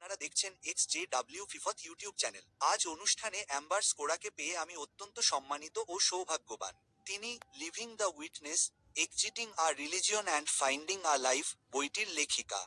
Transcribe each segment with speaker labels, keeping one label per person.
Speaker 1: আপনারা দেখছেন XJW fifth YouTube channel. আজ অনুষ্ঠানে অ্যাম্বার স্কোরাকে পেয়ে আমি অত্যন্ত সম্মানিত ও সৌভাগ্যবান। তিনি living the witness, exciting a religion and finding a life বইটির লেখিকা।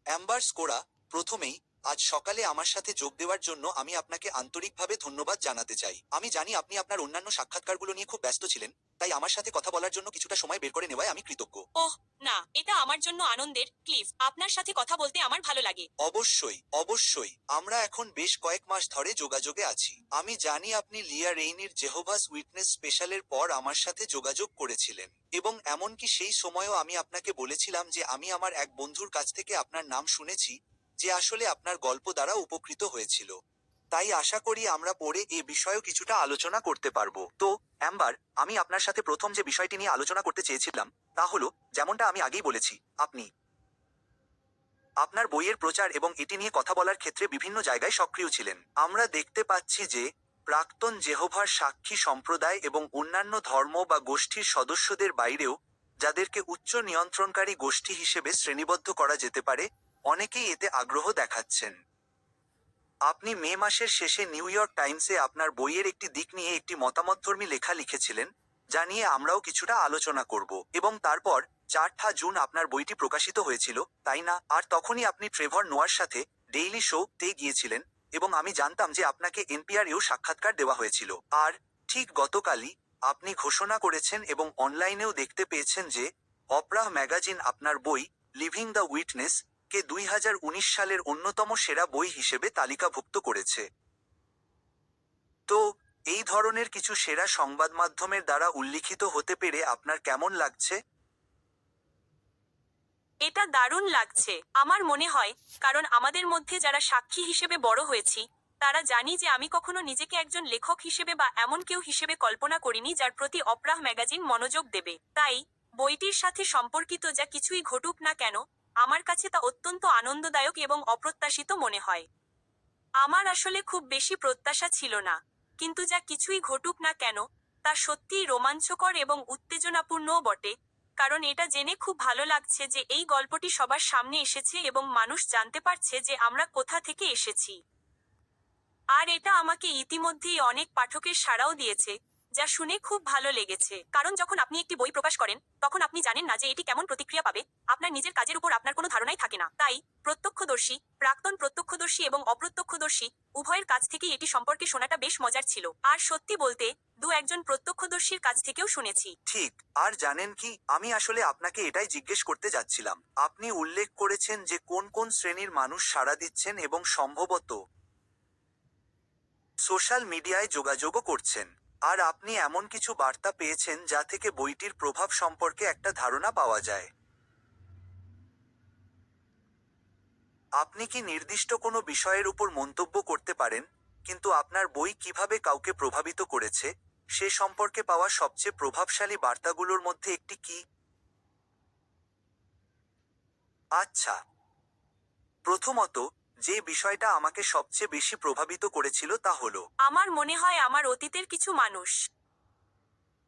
Speaker 1: অ্যাম্বার স্কোরা, প্রথমেই আজ সকালে আমার সাথে যোগ দেওয়ার জন্য আমি আপনাকে আন্তরিকভাবে ধন্যবাদ জানাতে চাই। আমি জানি আপনি আপনার অন্যান্য সাক্ষাৎকারগুলো নিয়ে খুব ব্যস্ত ছিলেন, তাই আমার সাথে কথা বলার জন্য কিছুটা সময় বের করে নেওয়ায় আমি কৃতজ্ঞ।
Speaker 2: ওহ না, এটা আমার জন্য আনন্দের, ক্লিফ। আপনার সাথে কথা বলতে আমার ভালো লাগে।
Speaker 1: অবশ্যই, অবশ্যই। আমরা এখন বেশ কয়েক মাস ধরে যোগাযোগে আছি। আমি জানি আপনি লিয়া রেইনির জেহোভাস উইটনেস স্পেশালের পর আমার সাথে যোগাযোগ করেছিলেন, এবং এমনকি সেই সময়ও আমি আপনাকে বলেছিলাম যে আমি আমার এক বন্ধুর কাছ থেকে আপনার নাম শুনেছি, যে আসলে আপনার গল্প দ্বারা উপকৃত হয়েছিল। তাই আশা করি আমরা পরে এ বিষয়েও কিছুটা আলোচনা করতে পারবো। তো অ্যাম্বার, আমি আপনার সাথে প্রথম যে বিষয়টি নিয়ে আলোচনা করতে চেয়েছিলাম তা হলো, যেমনটা আমি আগেই বলেছি, আপনি আপনার বইয়ের প্রচার এবং এটি নিয়ে কথা বলার ক্ষেত্রে বিভিন্ন জায়গায় সক্রিয় ছিলেন। আমরা দেখতে পাচ্ছি যে প্রাক্তন জেহোভার সাক্ষী সম্প্রদায় এবং অন্যান্য ধর্ম বা গোষ্ঠীর সদস্যদের বাইরেও, যাদেরকে উচ্চ নিয়ন্ত্রণকারী গোষ্ঠী হিসেবে শ্রেণীবদ্ধ করা যেতে পারে, অনেকেই এতে আগ্রহ দেখাচ্ছেন। আপনি মে মাসের শেষে নিউ ইয়র্ক টাইমসে আপনার বইয়ের একটি দিক নিয়ে একটি মতামতধর্মী লেখা লিখেছিলেন, যা নিয়ে আমরাও কিছুটা আলোচনা করব, এবং তারপর 4 জুন আপনার বইটি প্রকাশিত হয়েছিল, তাই না? আর তখনই আপনি ট্রেভর নোয়ার সাথে ডেইলি শো তে গিয়েছিলেন, এবং আমি জানতাম যে আপনাকে এনপিআর-এও সাক্ষাৎকার দেওয়া হয়েছিল। আর ঠিক গতকালই আপনি ঘোষণা করেছেন এবং অনলাইনেও দেখতে পেয়েছেন যে অপরাহ ম্যাগাজিন আপনার বই লিভিং দ্য উইটনেস কে 2019 সালের অন্যতম সেরা বই হিসেবে তালিকাভুক্ত করেছে। তো এই ধরনের কিছু সেরা সংবাদ মাধ্যমের দ্বারা উল্লিখিত হতে পেরে আপনার কেমন লাগছে?
Speaker 2: এটা দারুণ লাগছে। আমার মনে হয়, কারণ আমাদের মধ্যে যারা সাক্ষী হিসেবে বড় হয়েছি, তারা জানি যে আমি কখনো নিজেকে একজন লেখক হিসেবে বা এমন কেউ হিসেবে কল্পনা করিনি যার প্রতি অপরাহ ম্যাগাজিন মনোযোগ দেবে। তাই বইটির সাথে সম্পর্কিত যা কিছুই ঘটুক না কেন, আমার কাছে তা অত্যন্ত আনন্দদায়ক এবং অপ্রত্যাশিত মনে হয়। আমার আসলে খুব বেশি প্রত্যাশা ছিল না, কিন্তু যা কিছুই ঘটুক না কেন, তা সত্যিই রোমাঞ্চকর এবং উত্তেজনাপূর্ণও বটে, কারণ এটা জেনে খুব ভালো লাগছে যে এই গল্পটি সবার সামনে এসেছে এবং মানুষ জানতে পারছে যে আমরা কোথা থেকে এসেছি। আর এটা আমাকে ইতিমধ্যেই অনেক পাঠকের সাড়াও দিয়েছে, যা শুনে খুব ভালো লেগেছে। কারণ যখন আপনি একটি বই প্রকাশ করেন, তখন আপনি জানেন না যে এটি কেমন প্রতিক্রিয়া পাবে। আপনার নিজের কাজের উপর আপনার কোনো ধারণাই থাকে না। তাই প্রত্যক্ষদর্শী, প্রাক্তন প্রত্যক্ষদর্শী এবং অপ্রত্যক্ষদর্শী উভয়ের কাছ থেকেই এটি সম্পর্কে শোনাটা বেশ মজার ছিল। আর সত্যি বলতে, একজন প্রত্যক্ষদর্শীর কাছ থেকেও শুনেছি।
Speaker 1: ঠিক। আর জানেন কি, আমি আসলে আপনাকে এটাই জিজ্ঞেস করতে যাচ্ছিলাম। আপনি উল্লেখ করেছেন যে কোন কোন শ্রেণীর মানুষ সাড়া দিচ্ছেন এবং সম্ভবত সোশ্যাল মিডিয়ায় যোগাযোগও করছেন। আর আপনি এমন কিছু বার্তা পেয়েছেন যা থেকে বইটির প্রভাব সম্পর্কে একটা ধারণা পাওয়া যায়। আপনি কি নির্দিষ্ট কোনো বিষয়ের উপর মন্তব্য করতে পারেন, কিন্তু আপনার বই কিভাবে কাউকে প্রভাবিত করেছে সে সম্পর্কে পাওয়া সবচেয়ে প্রভাবশালী বার্তাগুলোর মধ্যে একটি কি? আচ্ছা, প্রথমত, যে বিষয়টা আমাকে সবচেয়ে বেশি প্রভাবিত করেছিল তা হলো,
Speaker 2: আমার মনে হয় আমার অতীতের কিছু মানুষ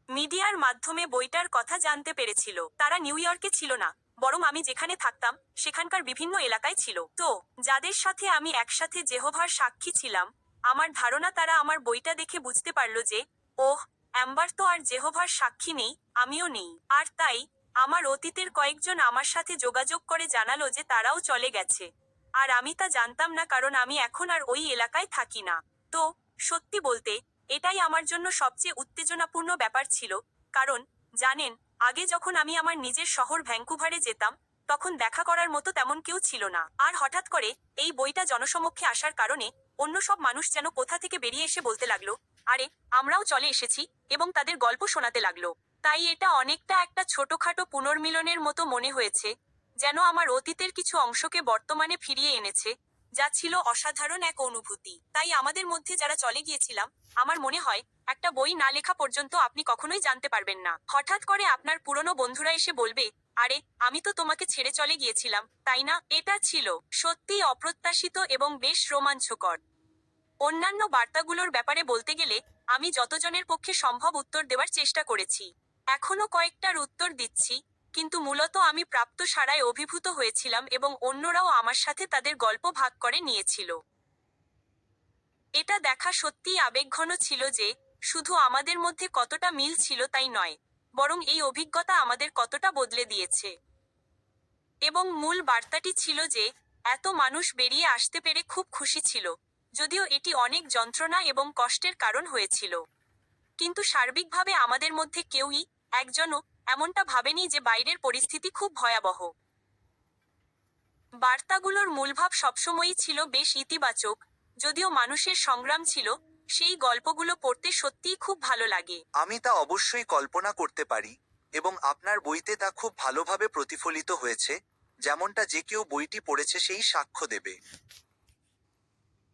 Speaker 2: মিডিয়ার মাধ্যমে বইটার কথা জানতে পেরেছিল। তারা নিউ ইয়র্কে ছিল না, বরং আমি যেখানে থাকতাম সেখানকার বিভিন্ন এলাকায় ছিল। তো যাদের সাথে আমি একসাথে জেহোভার সাক্ষী ছিলাম, আমার ধারণা তারা আমার বইটা দেখে বুঝতে পারল যে, ওহ, অ্যাম্বার তো আর জেহোভার সাক্ষী নেই, আমিও নেই। আর তাই আমার অতীতের কয়েকজন আমার সাথে যোগাযোগ করে জানালো যে তারাও চলে গেছে। আর আমি তা জানতাম না, কারণ আমি এখন আর ওই এলাকায় থাকি না। তো সত্যি বলতে, এটাই আমার জন্য সবচেয়ে উত্তেজনাপূর্ণ ব্যাপার ছিল, কারণ জানেন, আগে যখন আমি আমার নিজের শহর ভ্যাঙ্কুভারে যেতাম, তখন দেখা করার মতো তেমন কেউ ছিল না। আর হঠাৎ করে এই বইটা জনসমক্ষে আসার কারণে অন্য সব মানুষ যেন কোথা থেকে বেরিয়ে এসে বলতে লাগলো, আরে, আমরাও চলে এসেছি, এবং তাদের গল্প শোনাতে লাগলো। তাই এটা অনেকটা একটা ছোটখাটো পুনর্মিলনের মতো মনে হয়েছে, যেন আমার অতীতের কিছু অংশকে বর্তমানে ফিরিয়ে এনেছে, যা ছিল অসাধারণ এক অনুভূতি। তাই আমাদের মধ্যে যারা চলে গিয়েছিলাম, আমার মনে হয় একটা বই না লেখা পর্যন্ত আপনি কখনোই জানতে পারবেন না। হঠাৎ করে আপনার পুরনো বন্ধুরা এসে বলবে, আরে, আমি তো তোমাকে ছেড়ে চলে গিয়েছিলাম, তাই না? এটা ছিল সত্যিই অপ্রত্যাশিত এবং বেশ রোমাঞ্চকর। অন্যান্য বার্তাগুলোর ব্যাপারে বলতে গেলে, আমি যতজনের পক্ষে সম্ভব উত্তর দেওয়ার চেষ্টা করেছি। এখনো কয়েকটার উত্তর দিচ্ছি, কিন্তু মূলত আমি প্রাপ্ত সারায় অভিভূত হয়েছিলাম এবং অন্যরাও আমার সাথে তাদের গল্প ভাগ করে নিয়েছিল। এটা দেখা সত্যিই আবেগঘন ছিল যে শুধু আমাদের মধ্যে কতটা মিল ছিল তাই নয়, বরং এই অভিজ্ঞতা আমাদের কতটা বদলে দিয়েছে। এবং মূল বার্তাটি ছিল যে এত মানুষ বেরিয়ে আসতে পেরে খুব খুশি ছিল, যদিও এটি অনেক যন্ত্রণা এবং কষ্টের কারণ হয়েছিল। কিন্তু সার্বিকভাবে আমাদের মধ্যে কেউই, একজনও, এমনটা ভাবেনি যে বাইরের পরিস্থিতি খুব ভয়াবহ। বার্তাগুলোর মূলভাব সবসময়ই ছিল বেশ ইতিবাচক, যদিও মানুষের সংগ্রাম ছিল। সেই গল্পগুলো পড়তে সত্যিই খুব ভালো লাগে।
Speaker 1: আমি তা অবশ্যই কল্পনা করতে পারি, এবং আপনার বইতে তা খুব ভালোভাবে প্রতিফলিত হয়েছে, যেমনটা যে কেউ বইটি পড়েছে সেই সাক্ষ্য দেবে।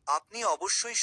Speaker 1: আপনি অবশ্যই